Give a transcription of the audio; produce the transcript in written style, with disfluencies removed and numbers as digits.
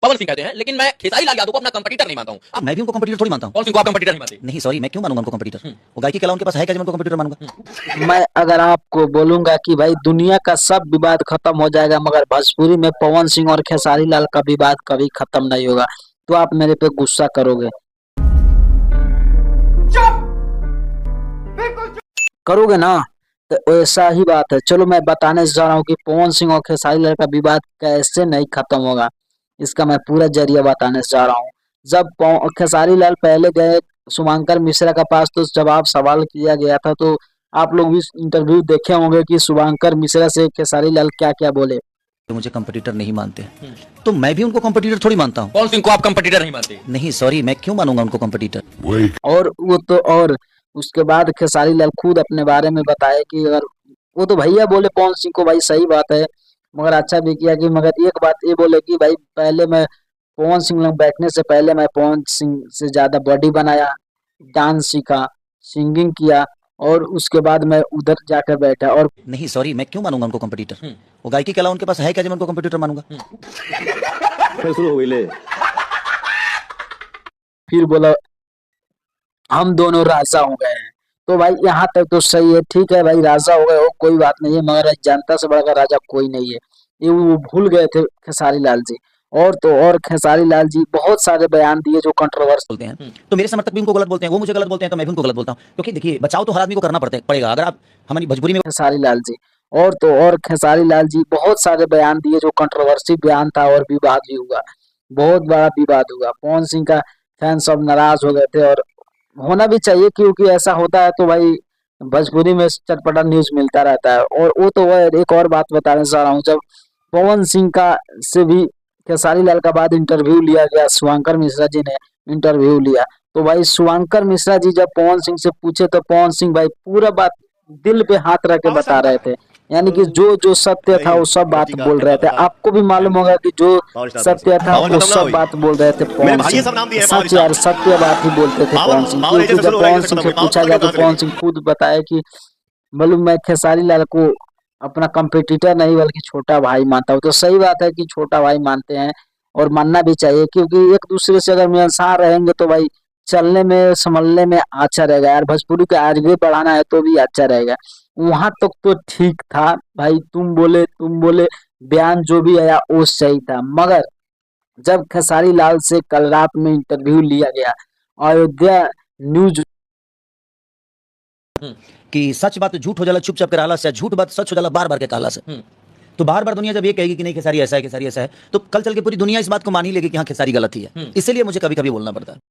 पवन सिंह कहते हैं, लेकिन मैं खेसारी लाल यादव को अपना कंपटीटर नहीं मानता हूँ। मैं भी उनको कंपटीटर थोड़ी मानता हूँ। पवन सिंह को आप कंपटीटर नहीं मानते? नहीं सॉरी, मैं क्यों मानूंगा उनको कंपटीटर? वो गायकी कला उनके पास है क्या, मैं उनको कंपटीटर मानूंगा? मैं अगर आपको बोलूंगा कि भाई दुनिया का सब विवाद खत्म हो जाएगा मगर भोजपुरी में पवन सिंह और खेसारी लाल का विवाद कभी खत्म नहीं होगा, तो आप मेरे पे गुस्सा करोगे? करोगे ना? तो ऐसा ही बात है। चलो मैं बताने जा रहा हूँ कि पवन सिंह और खेसारी लाल का विवाद कैसे नहीं खत्म होगा, इसका मैं पूरा जरिया बताने जा रहा हूँ। जब खेसारी लाल पहले गए शुभंकर मिश्रा का पास तो जवाब सवाल किया गया था, तो आप लोग भी इंटरव्यू देखे होंगे कि शुभंकर मिश्रा से खेसारी लाल क्या क्या बोले। तो मुझे कंपटीटर नहीं मानते, तो मैं भी उनको कंपटीटर थोड़ी मानता हूँ। पवन सिंह को आप कंपटीटर नहीं मानते? नहीं सॉरी, मैं क्यों मानूंगा उनको कंपटीटर? और उसके बाद खेसारी लाल खुद अपने बारे में बताए कि अगर वो तो भैया बोले पवन सिंह को, भाई सही बात है, मगर अच्छा भी किया कि मगर एक बात ये बोले कि भाई पहले मैं पवन सिंह लोग बैठने से पहले मैं पवन सिंह से ज्यादा बॉडी बनाया, डांस सीखा, सिंगिंग किया और उसके बाद मैं उधर जाकर बैठा। और नहीं सॉरी, मैं क्यों मानूंगा उनको कंपटीटर? वो गायकी कला उनके पास है क्या, मैं उनको कंपटीटर मानूंगा? फिर बोला हम दोनों राजा हो गए हैं। तो भाई यहाँ तक तो सही है, ठीक है भाई, राजा हो गए हो कोई बात नहीं है, मगर जनता से बढ़कर राजा कोई नहीं है, ये वो भूल गए थे खेसारी लाल जी। और तो और खेसारी लाल जी बहुत सारे बयान दिए जो कंट्रोवर्सी बोलते हैं, तो मेरे समर्थक भी उनको गलत बोलते हैं, वो मुझे गलत बोलते हैं, तो मैं भी उनको गलत बोलता हूँ। क्योंकि देखिए, बचाव तो हर आदमी को करना पड़ेगा। अगर आप हमारी भोजपुरी में खेसारी लाल जी और तो और खेसारी लाल जी बहुत सारे बयान दिए जो कंट्रोवर्सी बयान था और विवाद भी हुआ, बहुत बड़ा विवाद हुआ। पवन सिंह का फैन सब नाराज हो गए थे और होना भी चाहिए, क्योंकि ऐसा होता है तो भाई भोजपुरी में चटपटा न्यूज मिलता रहता है। और वो तो वह एक और बात बताने जा रहा हूँ, जब पवन सिंह का से भी खेसारी लाल का बाद इंटरव्यू लिया गया, शुभंकर मिश्रा जी ने इंटरव्यू लिया, तो भाई शुभंकर मिश्रा जी जब पवन सिंह से पूछे तो पवन सिंह भाई पूरा बात दिल पे हाथ रख के बता रहे थे, यानी कि जो जो सत्य था वो सब बात बोल रहे थे। आपको भी मालूम होगा कि जो सत्य था वो सब बात बोल रहे थे पवन सिंह, सच यार सत्य बात ही बोलते थे पवन सिंह। क्योंकि जब पवन सिंह से पूछा गया तो पवन सिंह खुद बताया कि मालूम मैं खेसारी लाल को अपना कंपटीटर नहीं बल्कि छोटा भाई मानता हूँ। तो सही बात है कि छोटा भाई मानते हैं और मानना भी चाहिए, क्योंकि एक दूसरे से अगर मिलनसार रहेंगे तो भाई चलने में संभलने में अच्छा रहेगा यार, भोजपुरी को आगे बढ़ाना है तो भी अच्छा रहेगा। वहां तक तो ठीक था भाई, तुम बोले बयान जो भी आया वो सही था, मगर जब खेसारी लाल से कल रात में इंटरव्यू लिया गया अयोध्या न्यूज कि सच बात झूठ हो जाला चुपचाप के रहला से, झूठ बात सच हो जाला बार बार के कहला से। तो बार बार दुनिया जब ये कहेगी कि नहीं खेसारी ऐसा है, खेसारी ऐसा है, तो कल चल के पूरी दुनिया इस बात को मान ही लेगी कि हाँ खेसारी गलत ही है। इसलिए मुझे कभी कभी बोलना पड़ता है।